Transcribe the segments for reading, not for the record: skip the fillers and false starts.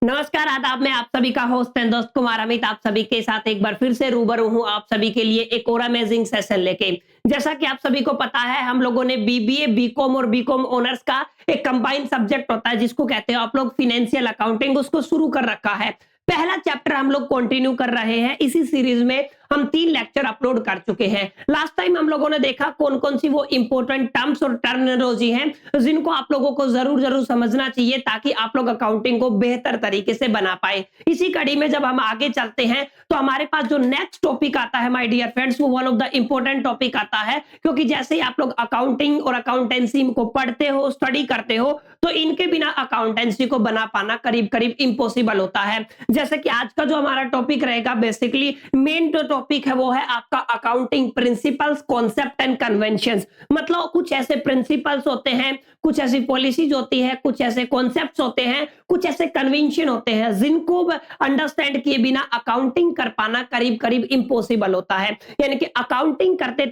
नमस्कार, आदाब। मैं आप सभी का होस्ट एंड दोस्त कुमार अमित आप सभी के साथ एक बार फिर से रूबरू हूँ आप सभी के लिए एक और अमेजिंग सेशन लेके। जैसा कि आप सभी को पता है, हम लोगों ने बीबीए, बीकॉम और बीकॉम ऑनर्स का एक कंबाइंड सब्जेक्ट होता है जिसको कहते हैं आप लोग फाइनेंशियल अकाउंटिंग, उसको शुरू कर रखा है। पहला चैप्टर हम लोग कंटिन्यू कर रहे हैं। इसी सीरीज में हम 3 लेक्चर अपलोड कर चुके हैं। लास्ट टाइम हम लोगों ने देखा कौन-कौन सी वो इंपॉर्टेंट टर्म्स और टर्मिनोलॉजी हैं जिनको आप लोगों को जरूर समझना चाहिए ताकि आप लोग अकाउंटिंग को बेहतर तरीके से बना पाए। इसी कड़ी में जब हम आगे चलते हैं तो हमारे पास जो नेक्स्ट टॉपिक आता है माय डियर फ्रेंड्स, वो one of the important topic आता है, क्योंकि जैसे ही आप लोग अकाउंटिंग और अकाउंटेंसी को पढ़ते हो, स्टडी करते हो, तो इनके बिना अकाउंटेंसी को बना पाना करीब-करीब इम्पॉसिबल होता है। जैसे कि आज का जो हमारा टॉपिक रहेगा, बेसिकली मेन जो टॉपिक है वो है आपका accounting principles, concept and conventions. मतलब कुछ ऐसे प्रिंसिपल्स होते हैं, कुछ ऐसी पॉलिसीज होती है, कुछ ऐसे कॉन्सेप्ट्स होते हैं, कुछ ऐसे कन्वेंशन होते हैं जिनको अंडरस्टैंड किए बिना अकाउंटिंग कर पाना करीब-करीब इम्पॉसिबल होता है। यानी कि अकाउंटिंग करते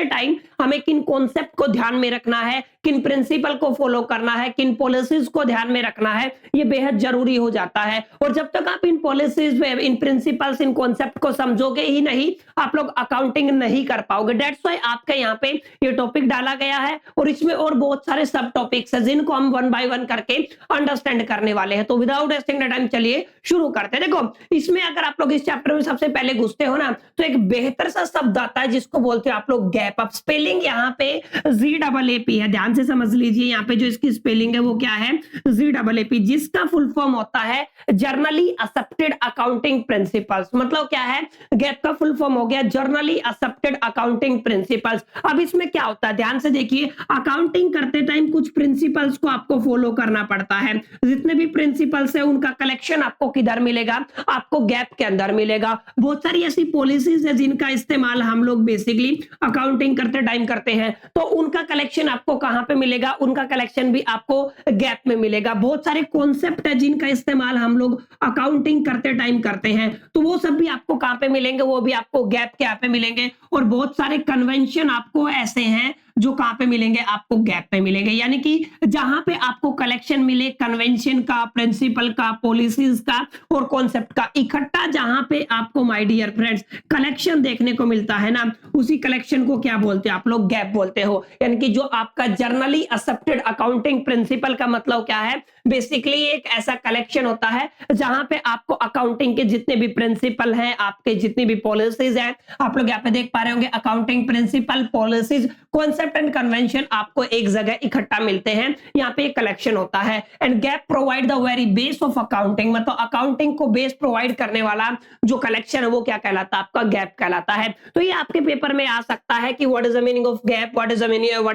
टाइम हमें किन कॉन्सेप्ट को ध्यान में रखना है, किन प्रिंसिपल को फॉलो करना है, किन पॉलिसीज को ध्यान में रखना है, ये बेहद जरूरी हो जाता है। और जब तक आप इन पॉलिसीज, इन प्रिंसिपल्स, इन कॉन्सेप्ट को समझोगे ही नहीं, आप लोग अकाउंटिंग नहीं कर पाओगे। दैट्स व्हाई आपके यहाँ पे ये टॉपिक डाला गया है और इसमें और बहुत सारे सब टॉपिक्स हैं जिनको हम वन बाय वन करके अंडरस्टैंड करने वाले हैं। तो विदाउट वेस्टिंग द टाइम चलिए शुरू करते हैं। देखो, इसमें अगर आप लोग इस चैप्टर में सबसे पहले घुसते हो ना, तो एक बेहतर सा शब्द आता है जिसको बोलते हो आप लोग गैप। अब स्पेलिंग यहाँ पे GAAP है, ध्यान से समझ लीजिए। यहाँ पे जो इसकी स्पेलिंग है वो क्या है, GAAP, जिसका फुल फॉर्म होता है जर्नली एक्सेप्टेड अकाउंटिंग प्रिंसिपल्स। मतलब क्या है, गैप का फुल फॉर्म हो गया जर्नली एक्सेप्टेड अकाउंटिंग प्रिंसिपल्स। अब इसमें क्या होता है, ध्यान से देखिए। अकाउंटिंग करते टाइम कुछ प्रिंसिपल्स को आपको फॉलो करना पड़ता है। जितने भी प्रिंसिपल्स है उनका कलेक्शन आपको किधर मिलेगा, आपको गैप के अंदर मिलेगा। बहुत सारी ऐसी पॉलिसीज है जिनका इस्तेमाल हम लोग बेसिकली अकाउंटिंग करते टाइम करते हैं, तो उनका कलेक्शन आपको कहां पे मिलेगा, उनका कलेक्शन भी आपको गैप में मिलेगा। बहुत सारे कॉन्सेप्ट है जिनका इस्तेमाल हम लोग अकाउंटिंग करते टाइम करते हैं, तो वो सब भी आपको कहां पे मिलेंगे, वो भी आपको गैप के यहाँ पे मिलेंगे। और बहुत सारे कन्वेंशन आपको ऐसे हैं जो कहां पे मिलेंगे, आपको गैप पे मिलेंगे। यानी कि जहां पे आपको कलेक्शन मिले कन्वेंशन का, प्रिंसिपल का, पॉलिसीज का और कॉन्सेप्ट का इकट्ठा, जहां पे आपको माय डियर फ्रेंड्स कलेक्शन देखने को मिलता है ना, उसी कलेक्शन को क्या बोलते हैं आप लोग, गैप बोलते हो। यानी कि जो आपका जर्नली एक्सेप्टेड अकाउंटिंग प्रिंसिपल का मतलब क्या है, बेसिकली एक ऐसा कलेक्शन होता है जहां पे आपको अकाउंटिंग के जितने भी प्रिंसिपल हैं, आपके जितनी भी पॉलिसीज हैं, आप लोग यहाँ पे देख पा रहे होंगे, accounting principle, policies, concept and convention आपको एक जगह इकट्ठा मिलते हैं। यहाँ पे एक कलेक्शन होता है। And gap provide the very base of accounting, मतलब अकाउंटिंग को बेस प्रोवाइड करने वाला जो कलेक्शन है वो क्या कहलाता है, आपका गैप कहलाता है। तो ये आपके पेपर में आ सकता है कि what is the meaning of gap, what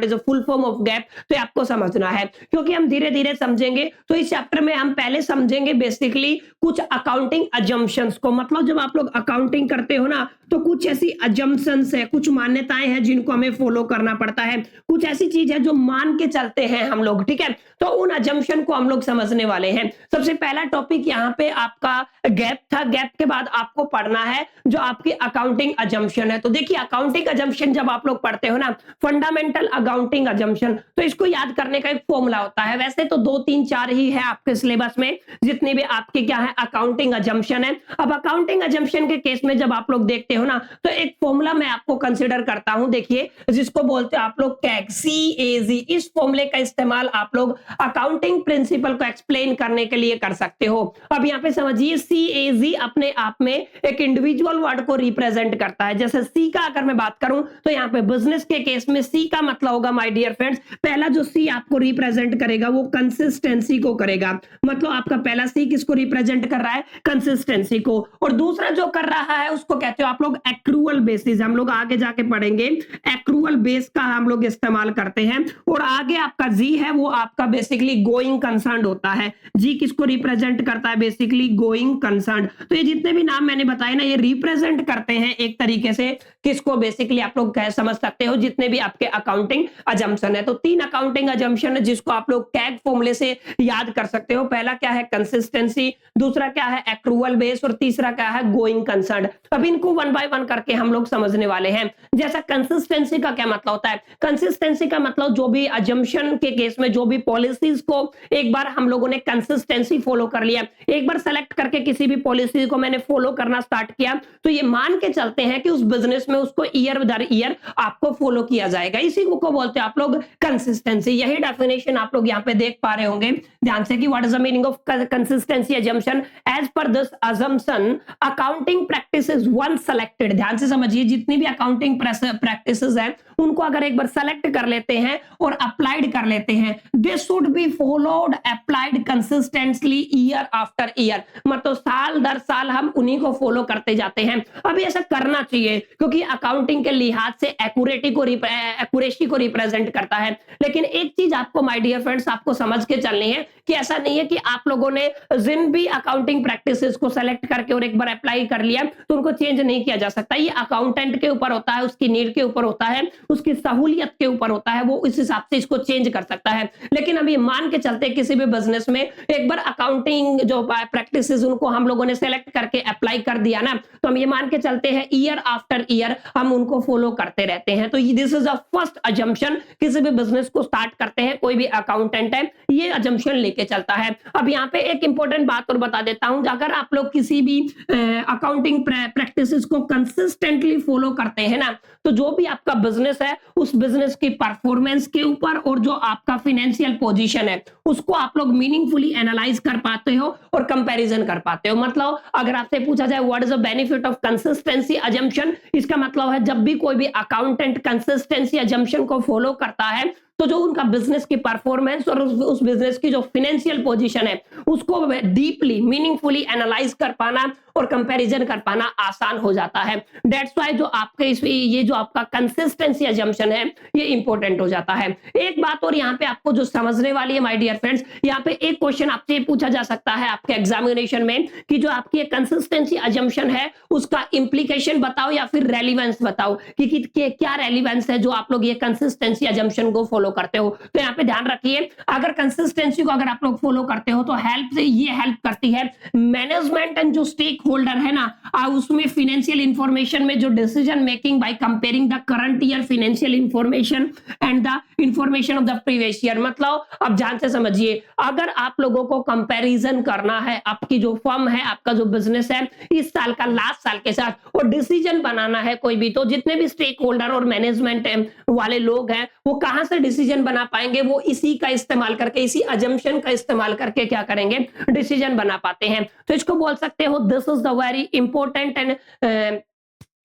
is the full form of gap, तो आपको समझना है। क्योंकि हम धीरे धीरे समझेंगे, तो इस चैप्टर में हम पहले समझेंगे बेसिकली कुछ अकाउंटिंग अजम्पशंस को। मतलब जब आप लोग अकाउंटिंग करते हो ना, तो कुछ ऐसी अजम्पशंस है, कुछ मान्यताएं हैं जिनको हमें फॉलो करना पड़ता है। कुछ ऐसी चीज है जो मान के चलते हैं हम लोग, ठीक है। तो उन अजम्पशन को हम लोग समझने वाले हैं। सबसे पहला टॉपिक यहाँ पे आपका गैप था। गैप के बाद आपको पढ़ना है जो आपकी अकाउंटिंग अजम्पशन है। तो देखिए, अकाउंटिंग अजम्पशन जब आप लोग पढ़ते हो ना, फंडामेंटल अकाउंटिंग अजम्पशन, तो इसको याद करने का एक फॉर्मूला होता है। वैसे तो 2 3 4 ही है आपके सिलेबस में, जितने भी आपके क्या है अकाउंटिंग अजम्पशन है। अब अकाउंटिंग अजम्पशन के केस में जब आप लोग देखते हो ना, तो एक फॉर्मूला मैं आपको कंसीडर करता हूं, देखिए, जिसको बोलते हैं आप लोग कैग, CAG। इस फॉर्मूले का इस्तेमाल आप लोग अकाउंटिंग प्रिंसिपल को एक्सप्लेन करने के लिए कर सकते हो। अब यहाँ पे समझिए, CAG अपने आप में एक इंडिविजुअल वर्ड को रिप्रेजेंट करता है। जैसे C का अगर मैं बात करूं, तो यहाँ पे बिजनेस के केस में C का मतलब होगा माय डियर फ्रेंड्स, पहला जो C आपको रिप्रेजेंट करेगा वो कंसिस्टेंसी को करेगा। मतलब आपका पहला C किसको रिप्रेजेंट कर रहा है, कंसिस्टेंसी को। और दूसरा जो कर रहा है उसको कहते हो आप लोग एक्रूअल बेसिस। हम लोग आगे जाके पढ़ेंगे, एक्रूअल बेस का हम लोग इस्तेमाल करते हैं। और आगे आपका G है, वो आपका बेसिकली गोइंग कंसर्न होता है। G किसको रिप्रेजेंट करता है, बेसिकली गोइंग कंसर्न। तो ये जितने भी नाम मैंने बताए ना, ये रिप्रेजेंट करते हैं एक तरीके से किसको, बेसिकली आप लोग कह समझ सकते हो जितने भी आपके अकाउंटिंग अजम्पशन है। तो 3 अकाउंटिंग अजम्पशन है जिसको आप लोग कैग फॉर्मूले से याद कर सकते हो। पहला क्या है, कंसिस्टेंसी, दूसरा क्या है एक्रूअल बेस, और तीसरा क्या है गोइंग कंसर्न। अब इनको वन बाय वन करके हम लोग समझने वाले हैं। जैसा कंसिस्टेंसी का क्या मतलब होता है? कंसिस्टेंसी का मतलब जो भी अजम्पशन के केस में जो भी पॉलिसीज को एक बार हम लोगों ने कंसिस्टेंसी फॉलो कर लिया, एक बार सेलेक्ट करके किसी भी पॉलिसी को मैंने फॉलो करना स्टार्ट किया, तो ये मान के चलते हैं कि उस बिजनेस में उसको ईयर दर ईयर आपको फॉलो किया जाएगा। इसी को बोलते हैं आप लोग कंसिस्टेंसी। यही डेफिनेशन आप लोग यहाँ पे देख पा रहे होंगे ध्यान से कि what is the meaning of consistency assumption. As per this assumption accounting practices once selected, ध्यान से समझिए, जितनी भी अकाउंटिंग प्रैक्टिसेस हैं उनको अगर एक बार सेलेक्ट कर लेते हैं और अप्लाइड कर लेते हैं, they should be followed applied consistently year after year, मतलब साल दर साल हम उन्हीं को फॉलो करते जाते हैं। अभी ऐसा करना चाहिए क्योंकि अकाउंटिंग के लिहाज से एक्यूरेसी को रिप्रेजेंट करता है। लेकिन एक चीज आपको माय डियर फ्रेंड्स आपको समझ के चलनी है कि ऐसा नहीं है कि आप लोगों ने जिन भी अकाउंटिंग प्रैक्टिसेस को सेलेक्ट करके और एक बार अप्लाई कर लिया तो उनको चेंज नहीं किया जा सकता। ये अकाउंटेंट के ऊपर होता है, उसकी नीड के ऊपर होता है, उसकी सहूलियत के ऊपर होता है, वो इस हिसाब से इसको चेंज कर सकता है। लेकिन अभी मान के चलते किसी भी बिजनेस में एक बार अकाउंटिंग जो प्रैक्टिसेस उनको हम लोगों ने सेलेक्ट करके अप्लाई कर दिया ना, तो हम ये मान के चलते हैं ईयर आफ्टर ईयर हम उनको फॉलो करते रहते हैं। तो this is a first assumption, किसी भी बिजनेस को स्टार्ट करते हैं कोई भी अकाउंटेंट है ये अजम्पशन लेके चलता है। अब यहाँ पे एक इंपॉर्टेंट बात और बता देता हूं, अगर आप लोग किसी भी अकाउंटिंग प्रैक्टिसेस को कंसिस्टेंटली फॉलो करते हैं ना, तो जो भी आपका बिजनेस है उस बिजनेस की परफॉर्मेंस के ऊपर और जो आपका फाइनेंशियल पोजीशन है उसको आप लोग मीनिंगफुली एनालाइज कर पाते हो और कंपैरिजन कर पाते हो। मतलब अगर आपसे पूछा जाए what is the benefit of consistency assumption, इसका मतलब है जब भी कोई भी अकाउंटेंट कंसिस्टेंसी अजम्पशन को फॉलो करता है तो जो उनका बिजनेस की परफॉर्मेंस और उस बिजनेस की जो फाइनेंशियल पोजीशन है उसको डीपली मीनिंगफुली एनालाइज कर पाना और कंपैरिजन कर पाना आसान हो जाता है। दैट्स व्हाई जो आपके ये जो आपका कंसिस्टेंसी अजम्पशन है ये इंपॉर्टेंट हो जाता है। एक बात और यहाँ पे आपको जो समझने वाली है माय डियर फ्रेंड्स, यहाँ पे एक क्वेश्चन आपसे पूछा जा सकता है आपके एग्जामिनेशन में कि जो आपकी कंसिस्टेंसी अजम्पशन है उसका इंप्लीकेशन बताओ या फिर रेलिवेंस बताओ कि क्या रेलिवेंस है जो आप लोग ये कंसिस्टेंसी अजम्पशन को फॉलो करते हो। तो यहाँ पे ध्यान रखिए, अगर कंसिस्टेंसी को अगर आप लोग फॉलो करते हो तो ये हेल्प करती है मैनेजमेंट एंड जो स्टेक होल्डर है ना, उसमें फाइनेंशियल इंफॉर्मेशन में जो decision making by comparing the current year financial information and the information of the previous year. मतलब अब ध्यान से समझिए, अगर आप लोगों को कंपैरिजन करना है आपकी जो फर्म है आपका जो बिजनेस है इस साल का लास्ट साल के साथ और डिसीजन बनाना है कोई भी, तो जितने भी स्टेक होल्डर और मैनेजमेंट वाले लोग हैं वो कहां से डिसीजन बना पाएंगे, वो इसी का इस्तेमाल करके, इसी अजम्पशन का इस्तेमाल करके क्या करेंगे, डिसीजन बना पाते हैं। तो इसको बोल सकते हो this is the very important and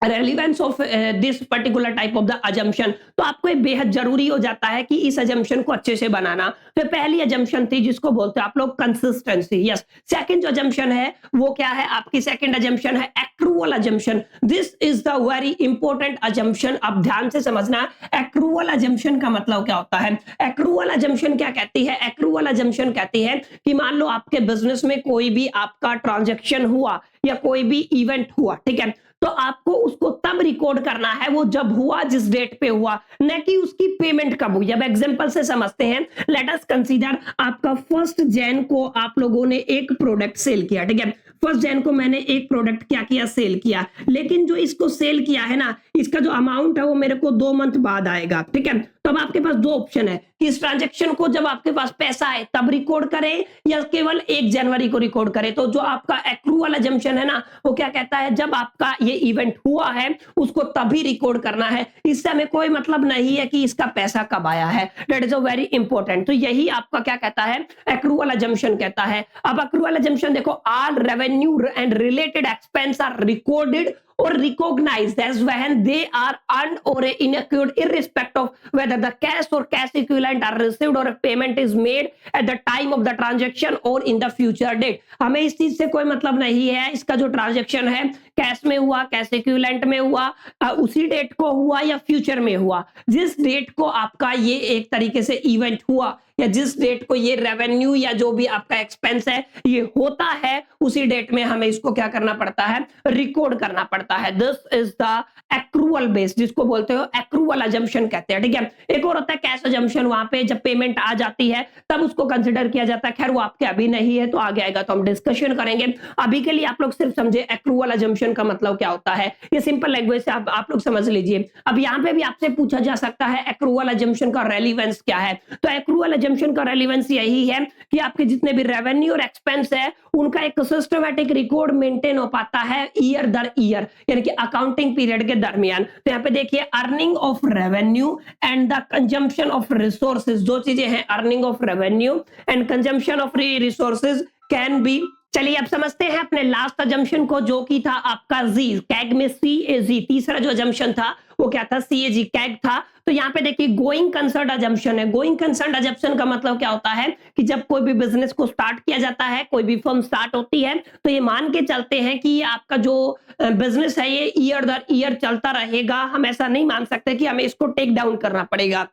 relevance of this particular type of the assumption. तो आपको ये बेहद जरूरी हो जाता है कि इस अजम्पशन को अच्छे से बनाना। तो पहली अजम्पशन थी जिसको बोलते हैं आप लोग कंसिस्टेंसी। यस, सेकंड जो अजम्पशन है वो क्या है, आपकी सेकंड अजम्पशन है accrual assumption. This is the very important assumption. अब ध्यान से समझना, एक्रूअल अजम्पशन का मतलब क्या होता है। एक्रूअल अजम्पशन क्या कहती है, एक्रूअल अजम्पशन कहती है कि मान लो आपके बिजनेस में कोई भी आपका ट्रांजैक्शन हुआ या कोई भी इवेंट हुआ, ठीक है, तो आपको उसको तब रिकॉर्ड करना है वो जब हुआ, जिस डेट पे हुआ, न कि उसकी पेमेंट कब हुई। अब एग्जांपल से समझते हैं, लेट अस कंसीडर आपका 1 जैन को आप लोगों ने एक प्रोडक्ट सेल किया, ठीक है, 1 जैन को मैंने एक प्रोडक्ट क्या किया, सेल किया, लेकिन जो इसको सेल किया है ना इसका जो अमाउंट है वो मेरे को 2 मंथ बाद आएगा, ठीक है। तो अब आपके पास 2 ऑप्शन है कि इस ट्रांजैक्शन को जब आपके पास पैसा है तब रिकॉर्ड करें या केवल 1 जनवरी को रिकॉर्ड करें। तो जो आपका एक्रूअल अजम्पशन है ना वो क्या कहता है, जब आपका ये इवेंट हुआ है उसको तभी रिकॉर्ड करना है, इससे हमें कोई मतलब नहीं है कि इसका पैसा कब आया है। That is a very important. तो यही आपका क्या कहता है, एक्रूअल अजम्पशन कहता है। अब एक्रूअल अजम्पशन देखो, all revenue and related expense are recorded or recognized as when they are earned or incurred irrespective of whether the cash or cash equivalent are received or a payment is made at the time of the transaction or in the future date। हमें इस चीज से कोई मतलब नहीं है, इसका जो ट्रांजैक्शन है कैश में हुआ, कैश इक्विवेलेंट में हुआ, उसी डेट को हुआ या फ्यूचर में हुआ, जिस डेट को आपका ये एक तरीके से इवेंट हुआ, या जिस डेट को ये रेवेन्यू या जो भी आपका एक्सपेंस है ये होता है, उसी डेट में हमें इसको क्या करना पड़ता है, रिकॉर्ड करना पड़ता है। This is the accrual base, जिसको बोलते हो एक्रूअल अजम्पशन कहते हैं, ठीक है। एक और होता है कैश अजम्पशन, वहां पे जब पेमेंट आ जाती है तब उसको कंसिडर किया जाता है। खैर वो आपके अभी नहीं है, तो आगे आएगा तो हम डिस्कशन करेंगे। अभी के लिए आप लोग सिर्फ समझे एक्रूअल अजम्पशन का मतलब क्या होता है, ये सिंपल लैंग्वेज से आप लोग समझ लीजिए। अब यहाँ पे भी आपसे पूछा जा सकता है एक्रूअल अजम्पशन का रेलिवेंस क्या है। तो एक्रूअल अजम्पशन का रेलिवेंस यही है कि आपके जितने भी रेवेन्यू और एक्सपेंस है उनका एक सिस्टमैटिक रिकॉर्ड मेंटेन हो पाता है ईयर दर ईयर, यानी कि अकाउंटिंग पीरियड के दरमियान। तो यहाँ पे देखिए earning of revenue and the consumption of resources, दो चीजें हैं, earning of revenue and consumption of resources can be. चलिए अब समझते हैं अपने लास्ट अजम्पशन को, जो कि था आपका जी, कैग में CAG। तीसरा जो अजम्पशन था वो क्या था, CAG, कैग था। तो यहाँ पे देखिए गोइंग कंसर्न अजम्पशन है। गोइंग कंसर्न अजम्पशन का मतलब क्या होता है कि जब कोई भी बिजनेस को स्टार्ट किया जाता है, कोई भी फर्म स्टार्ट होती है, तो ये मान के चलते हैं कि आपका जो बिजनेस है ये ईयर दर ईयर चलता रहेगा। हम ऐसा नहीं मान सकते कि हमें इसको टेक डाउन करना पड़ेगा।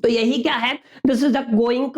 तो यही क्या है, this is the going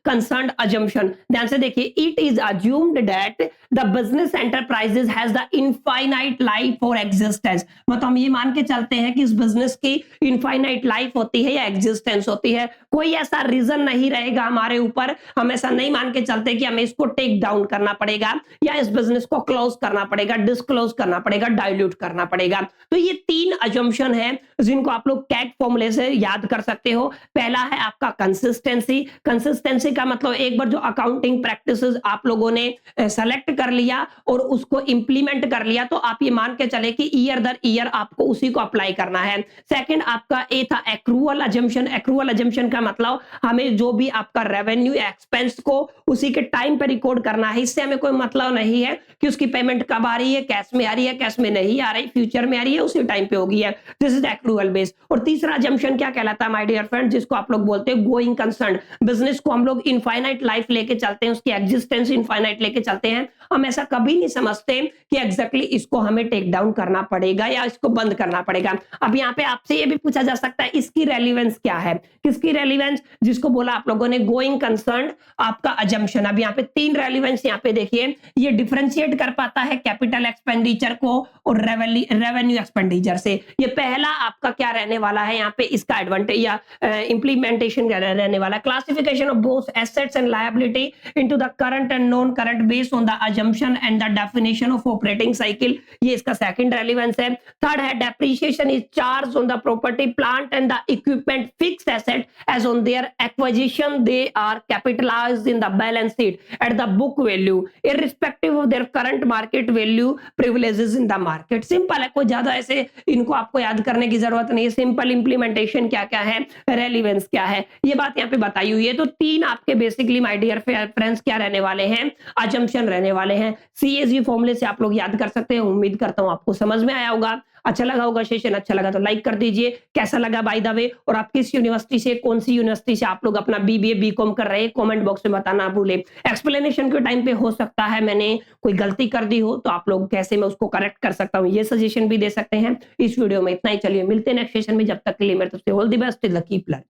concern assumption. ध्यान से देखिए, it is assumed that the business enterprises has the infinite life और एग्जिस्टेंस। मतलब हम ये मान के चलते हैं कि इस बिजनेस की इनफाइनाइट लाइफ होती है या एग्जिस्टेंस होती है। कोई ऐसा रीजन नहीं रहेगा हमारे ऊपर, हम ऐसा नहीं मान के चलते कि हमें इसको टेक डाउन करना पड़ेगा या इस बिजनेस को क्लोज करना पड़ेगा, डिस्क्लोज करना पड़ेगा, डाइल्यूट करना पड़ेगा। तो ये तीन अजम्पशन है जिनको आप लोग कैग फॉर्मूले से याद कर सकते हो। पहला है आपका कंसिस्टेंसी। कंसिस्टेंसी का मतलब एक बार जो अकाउंटिंग प्रैक्टिसेस आप लोगों ने सेलेक्ट कर लिया और उसको इंप्लीमेंट कर लिया, तो आप ये मान के चले कि ईयर दर ईयर आपको उसी को अप्लाई करना है। सेकंड आपका ए था एक्रूअल अजम्पशन। एक्रूअल अजम्पशन का मतलब हमें जो भी आपका रेवेन्यू एक्सपेंस को उसी के टाइम पर रिकॉर्ड करना है। इससे हमें कोई मतलब नहीं है कि उसकी पेमेंट कब आ रही है, कैश में आ रही है, कैश में नहीं आ रही, फ्यूचर में आ रही है, उसी टाइम पे होगी है। This is accrual base. और तीसरा अजम्पशन क्या कहलाता है माय डियर फ्रेंड, जिसको आप लोग बोलते हैं गोइंग कंसर्न। बिजनेस को हम लोग इनफाइनाइट लाइफ लेके चलते हैं, उसकी एग्जिस्टेंस इनफाइनाइट लेके चलते हैं। हम ऐसा कभी नहीं समझते कि एग्जैक्टली इसको हमें टेक डाउन करना पड़ेगा या इसको बंद करना पड़ेगा। अब यहाँ पे आपसे ये भी पूछा जा सकता है इसकी रेलिवेंस क्या है, किसकी रेलिवेंस, जिसको बोला आप लोगों ने गोइंग कंसर्न आपका अजम्पशन। अब यहाँ पे तीन रेलिवेंस यहाँ पे देखिए, ये डिफरेंशिएट कर पाता है कैपिटल एक्सपेंडिचर को और रेवेन्यू एक्सपेंडिचर से। ये पहला आपका क्या रहने वाला है यहाँ पे, इसका एडवांटेज या इंप्लीमेंटेशन रहने वाला, classification of both assets and liability into the current and non current based on the assumption and the definition of operating cycle, ये इसका सेकंड रेलेवेंस है। थर्ड है depreciation is charged on the property plant and the equipment fixed asset as on their acquisition they are capitalized in the balance sheet at the book value irrespective of their current market value privileges in the market। Simple है, कोई ज्यादा ऐसे इनको आपको याद करने की जरूरत नहीं है। सिंपल इंप्लीमेंटेशन क्या क्या है, रेलिवेंस क्या है, ये बात यहाँ पे बताई हुई है। तो तीन आपके बेसिकली माय डियर फ्रेंड्स क्या रहने वाले हैं, अजम्पशन रहने वाले हैं। CAG फॉर्मूले से आप लोग याद कर सकते हैं। उम्मीद करता हूं आपको समझ में आया होगा, अच्छा लगा होगा सेशन। अच्छा लगा तो लाइक कर दीजिए। कैसा लगा बाय द वे, और आप किस यूनिवर्सिटी से, कौन सी यूनिवर्सिटी से आप लोग अपना BBA BCom कर रहे हैं, कमेंट बॉक्स में बताना भूले। एक्सप्लेनेशन के टाइम पे हो सकता है मैंने कोई गलती कर दी हो, तो आप लोग कैसे मैं उसको करेक्ट कर सकता हूँ ये सजेशन भी दे सकते हैं। इस वीडियो में इतना ही, चलिए मिलते हैं नेक्स्ट सेशन में। जब तक के लिए मेरे तरफ से all the best, lucky plus.